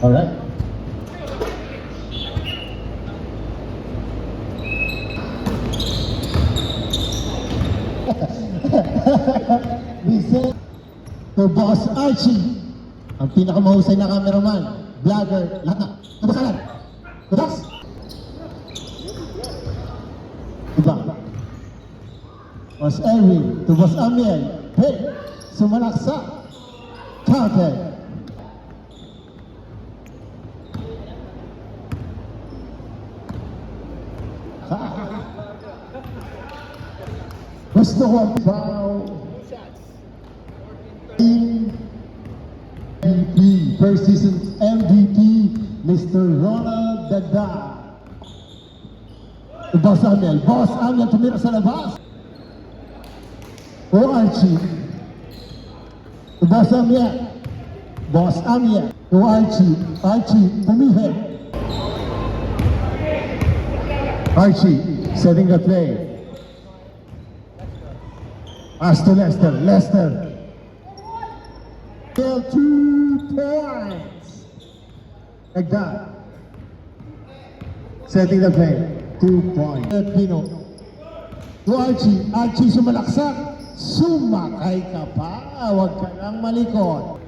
Alright. Visit to Boss Archie, ang pinakamahusay na cameraman, vlogger, lahat. Tubasalan! Tubas! Diba? Boss Erwin, to Boss Amiel, hey! Sumalaksa! Counted! Gusto ko ang bow. MVP, first season MVP, Mr. Ronald Dada. Boss Amiel tumira sa labas. O Archie. Boss Amiel. O Archie tumihid. Archie setting the play. Pass to Lester. Still 2 points. Like that. Setting the play. 2 points. Pino. To Archie sumalaksak. Sumakay ka pa. Huwag ka nang malikot.